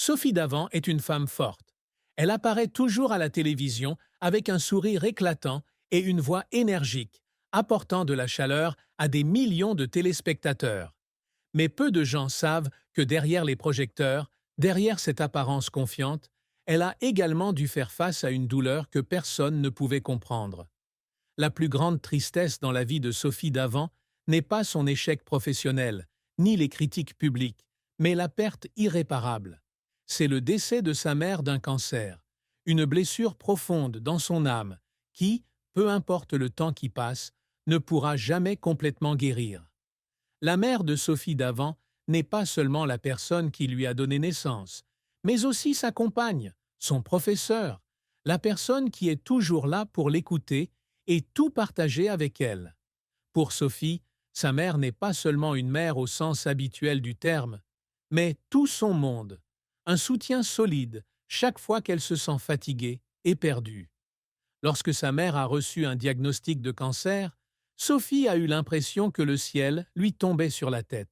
Sophie Davant est une femme forte. Elle apparaît toujours à la télévision avec un sourire éclatant et une voix énergique, apportant de la chaleur à des millions de téléspectateurs. Mais peu de gens savent que derrière les projecteurs, derrière cette apparence confiante, elle a également dû faire face à une douleur que personne ne pouvait comprendre. La plus grande tristesse dans la vie de Sophie Davant n'est pas son échec professionnel, ni les critiques publiques, mais la perte irréparable. C'est le décès de sa mère d'un cancer, une blessure profonde dans son âme qui, peu importe le temps qui passe, ne pourra jamais complètement guérir. La mère de Sophie Davant n'est pas seulement la personne qui lui a donné naissance, mais aussi sa compagne, son professeur, la personne qui est toujours là pour l'écouter et tout partager avec elle. Pour Sophie, sa mère n'est pas seulement une mère au sens habituel du terme, mais tout son monde, un soutien solide chaque fois qu'elle se sent fatiguée et perdue. Lorsque sa mère a reçu un diagnostic de cancer, Sophie a eu l'impression que le ciel lui tombait sur la tête.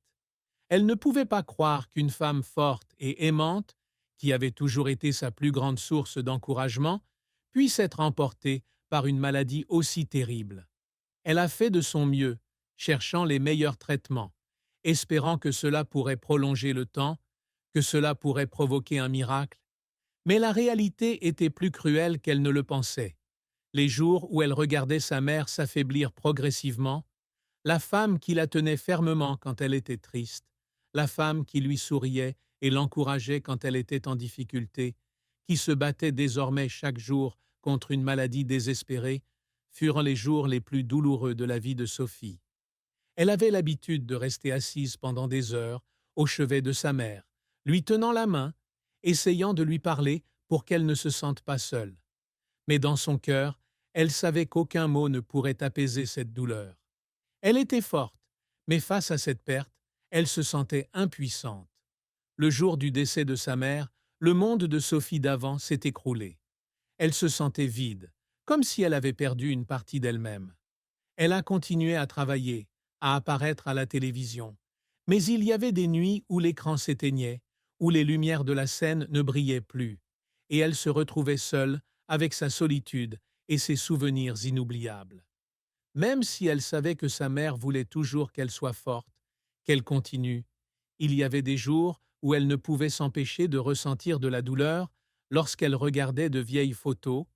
Elle ne pouvait pas croire qu'une femme forte et aimante, qui avait toujours été sa plus grande source d'encouragement, puisse être emportée par une maladie aussi terrible. Elle a fait de son mieux, cherchant les meilleurs traitements, espérant que cela pourrait prolonger le temps, que cela pourrait provoquer un miracle. Mais la réalité était plus cruelle qu'elle ne le pensait. Les jours où elle regardait sa mère s'affaiblir progressivement, la femme qui la tenait fermement quand elle était triste, la femme qui lui souriait et l'encourageait quand elle était en difficulté, qui se battait désormais chaque jour contre une maladie désespérée, furent les jours les plus douloureux de la vie de Sophie. Elle avait l'habitude de rester assise pendant des heures au chevet de sa mère, lui tenant la main, essayant de lui parler pour qu'elle ne se sente pas seule. Mais dans son cœur, elle savait qu'aucun mot ne pourrait apaiser cette douleur. Elle était forte, mais face à cette perte, elle se sentait impuissante. Le jour du décès de sa mère, le monde de Sophie Davant s'est écroulé. Elle se sentait vide, comme si elle avait perdu une partie d'elle-même. Elle a continué à travailler, à apparaître à la télévision. Mais il y avait des nuits où l'écran s'éteignait, où les lumières de la scène ne brillaient plus, et elle se retrouvait seule avec sa solitude et ses souvenirs inoubliables. Même si elle savait que sa mère voulait toujours qu'elle soit forte, qu'elle continue, il y avait des jours où elle ne pouvait s'empêcher de ressentir de la douleur lorsqu'elle regardait de vieilles photos,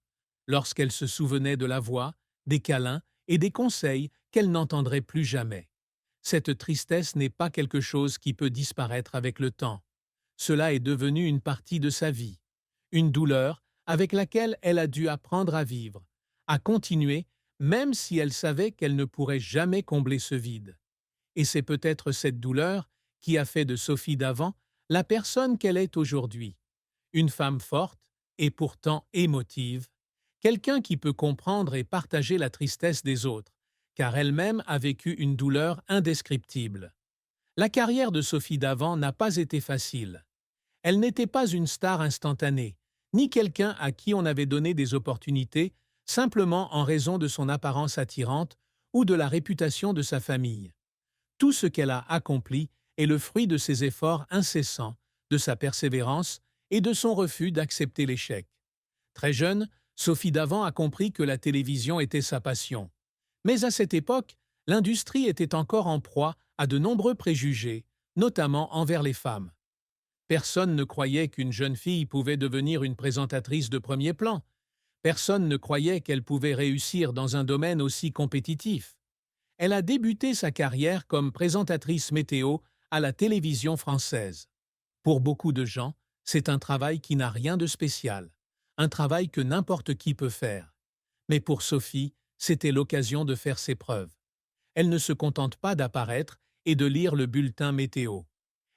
lorsqu'elle se souvenait de la voix, des câlins et des conseils qu'elle n'entendrait plus jamais. Cette tristesse n'est pas quelque chose qui peut disparaître avec le temps. Cela est devenu une partie de sa vie, une douleur avec laquelle elle a dû apprendre à vivre, à continuer, même si elle savait qu'elle ne pourrait jamais combler ce vide. Et c'est peut-être cette douleur qui a fait de Sophie Davant la personne qu'elle est aujourd'hui. Une femme forte et pourtant émotive, quelqu'un qui peut comprendre et partager la tristesse des autres, car elle-même a vécu une douleur indescriptible. La carrière de Sophie Davant n'a pas été facile. Elle n'était pas une star instantanée, ni quelqu'un à qui on avait donné des opportunités simplement en raison de son apparence attirante ou de la réputation de sa famille. Tout ce qu'elle a accompli est le fruit de ses efforts incessants, de sa persévérance et de son refus d'accepter l'échec. Très jeune, Sophie Davant a compris que la télévision était sa passion. Mais à cette époque, l'industrie était encore en proie à de nombreux préjugés, notamment envers les femmes. Personne ne croyait qu'une jeune fille pouvait devenir une présentatrice de premier plan. Personne ne croyait qu'elle pouvait réussir dans un domaine aussi compétitif. Elle a débuté sa carrière comme présentatrice météo à la télévision française. Pour beaucoup de gens, c'est un travail qui n'a rien de spécial, un travail que n'importe qui peut faire. Mais pour Sophie, c'était l'occasion de faire ses preuves. Elle ne se contente pas d'apparaître et de lire le bulletin météo.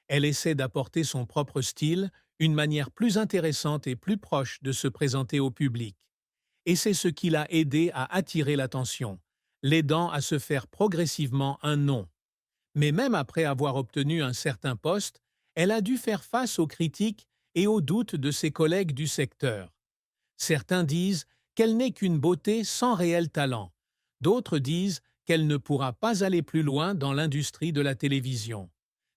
Elle essaie d'apporter son propre style, une manière plus intéressante et plus proche de se présenter au public. Et c'est ce qui l'a aidé à attirer l'attention, l'aidant à se faire progressivement un nom. Mais même après avoir obtenu un certain poste, elle a dû faire face aux critiques et aux doutes de ses collègues du secteur. Certains disent qu'elle n'est qu'une beauté sans réel talent. D'autres disent qu'elle ne pourra pas aller plus loin dans l'industrie de la télévision.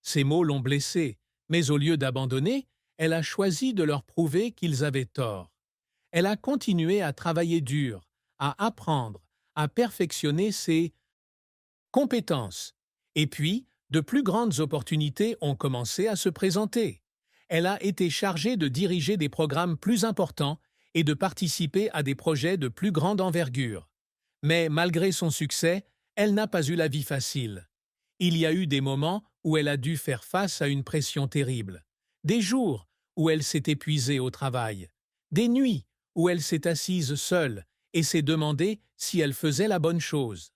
Ces mots l'ont blessée, mais au lieu d'abandonner, elle a choisi de leur prouver qu'ils avaient tort. Elle a continué à travailler dur, à apprendre, à perfectionner ses compétences. Et puis, de plus grandes opportunités ont commencé à se présenter. Elle a été chargée de diriger des programmes plus importants et de participer à des projets de plus grande envergure. Mais malgré son succès, elle n'a pas eu la vie facile. Il y a eu des moments où elle a dû faire face à une pression terrible, des jours où elle s'est épuisée au travail, des nuits où elle s'est assise seule et s'est demandé si elle faisait la bonne chose.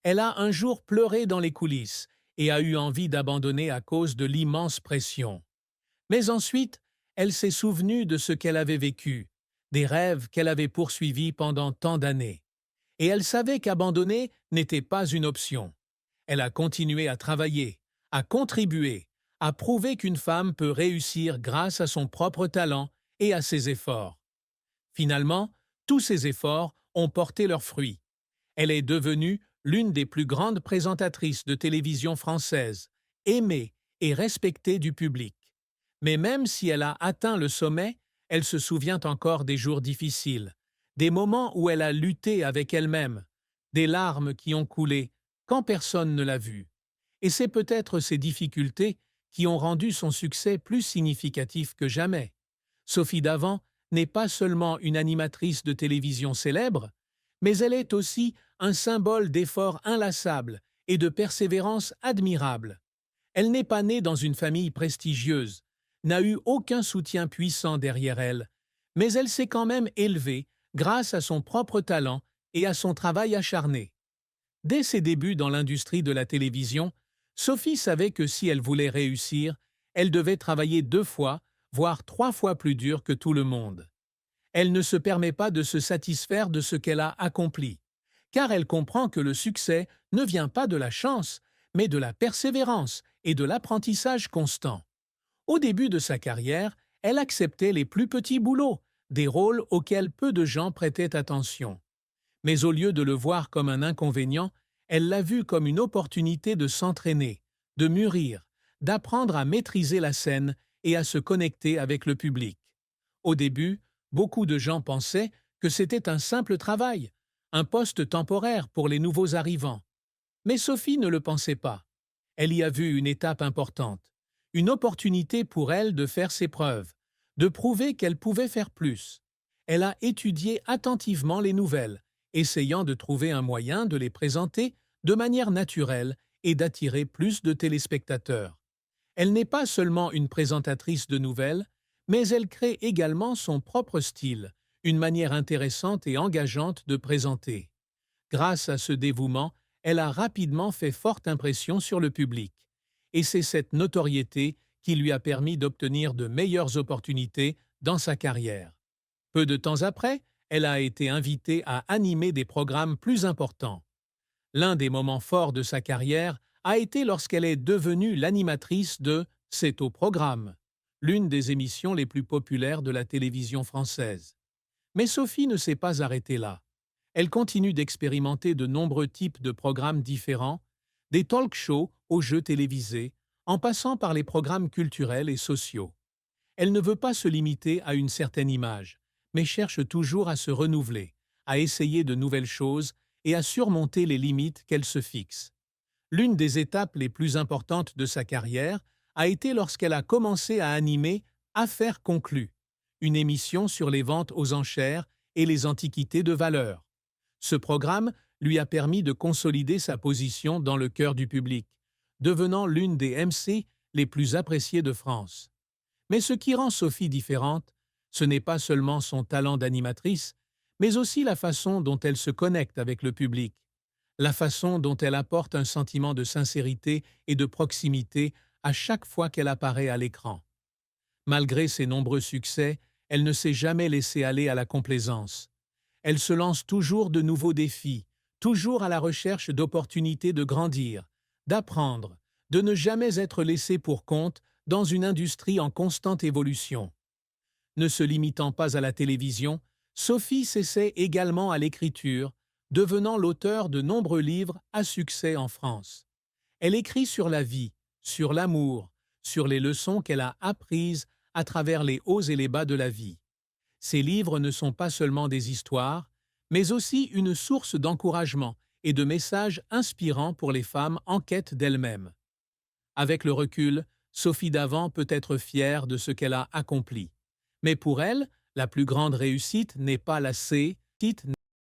Elle a un jour pleuré dans les coulisses et a eu envie d'abandonner à cause de l'immense pression. Mais ensuite, elle s'est souvenue de ce qu'elle avait vécu, des rêves qu'elle avait poursuivis pendant tant d'années. Et elle savait qu'abandonner n'était pas une option. Elle a continué à travailler, à contribuer, à prouver qu'une femme peut réussir grâce à son propre talent et à ses efforts. Finalement, tous ces efforts ont porté leurs fruits. Elle est devenue l'une des plus grandes présentatrices de télévision française, aimée et respectée du public. Mais même si elle a atteint le sommet, elle se souvient encore des jours difficiles, des moments où elle a lutté avec elle-même, des larmes qui ont coulé quand personne ne l'a vue. Et c'est peut-être ces difficultés qui ont rendu son succès plus significatif que jamais. Sophie Davant n'est pas seulement une animatrice de télévision célèbre, mais elle est aussi un symbole d'efforts inlassables et de persévérance admirable. Elle n'est pas née dans une famille prestigieuse, n'a eu aucun soutien puissant derrière elle, mais elle s'est quand même élevée grâce à son propre talent et à son travail acharné. Dès ses débuts dans l'industrie de la télévision, Sophie savait que si elle voulait réussir, elle devait travailler 2 fois, voire 3 fois plus dur que tout le monde. Elle ne se permet pas de se satisfaire de ce qu'elle a accompli, car elle comprend que le succès ne vient pas de la chance, mais de la persévérance et de l'apprentissage constant. Au début de sa carrière, elle acceptait les plus petits boulots, des rôles auxquels peu de gens prêtaient attention. Mais au lieu de le voir comme un inconvénient, elle l'a vu comme une opportunité de s'entraîner, de mûrir, d'apprendre à maîtriser la scène et à se connecter avec le public. Au début, beaucoup de gens pensaient que c'était un simple travail, un poste temporaire pour les nouveaux arrivants. Mais Sophie ne le pensait pas. Elle y a vu une étape importante, une opportunité pour elle de faire ses preuves, de prouver qu'elle pouvait faire plus. Elle a étudié attentivement les nouvelles, essayant de trouver un moyen de les présenter de manière naturelle et d'attirer plus de téléspectateurs. Elle n'est pas seulement une présentatrice de nouvelles, mais elle crée également son propre style, une manière intéressante et engageante de présenter. Grâce à ce dévouement, elle a rapidement fait forte impression sur le public. Et c'est cette notoriété qui lui a permis d'obtenir de meilleures opportunités dans sa carrière. Peu de temps après, elle a été invitée à animer des programmes plus importants. L'un des moments forts de sa carrière a été lorsqu'elle est devenue l'animatrice de C'est au programme, l'une des émissions les plus populaires de la télévision française. Mais Sophie ne s'est pas arrêtée là. Elle continue d'expérimenter de nombreux types de programmes différents, des talk-shows aux jeux télévisés, en passant par les programmes culturels et sociaux. Elle ne veut pas se limiter à une certaine image, mais cherche toujours à se renouveler, à essayer de nouvelles choses et à surmonter les limites qu'elle se fixe. L'une des étapes les plus importantes de sa carrière a été lorsqu'elle a commencé à animer Affaires conclues, une émission sur les ventes aux enchères et les antiquités de valeur. Ce programme lui a permis de consolider sa position dans le cœur du public, devenant l'une des MC les plus appréciées de France. Mais ce qui rend Sophie différente, ce n'est pas seulement son talent d'animatrice, mais aussi la façon dont elle se connecte avec le public, la façon dont elle apporte un sentiment de sincérité et de proximité à chaque fois qu'elle apparaît à l'écran. Malgré ses nombreux succès, elle ne s'est jamais laissée aller à la complaisance. Elle se lance toujours de nouveaux défis, toujours à la recherche d'opportunités de grandir, d'apprendre, de ne jamais être laissée pour compte dans une industrie en constante évolution. Ne se limitant pas à la télévision, Sophie s'essaie également à l'écriture, devenant l'auteur de nombreux livres à succès en France. Elle écrit sur la vie, sur l'amour, sur les leçons qu'elle a apprises à travers les hauts et les bas de la vie. Ces livres ne sont pas seulement des histoires, mais aussi une source d'encouragement et de messages inspirants pour les femmes en quête d'elles-mêmes. Avec le recul, Sophie Davant peut être fière de ce qu'elle a accompli. Mais pour elle, la plus grande réussite n'est pas la réussite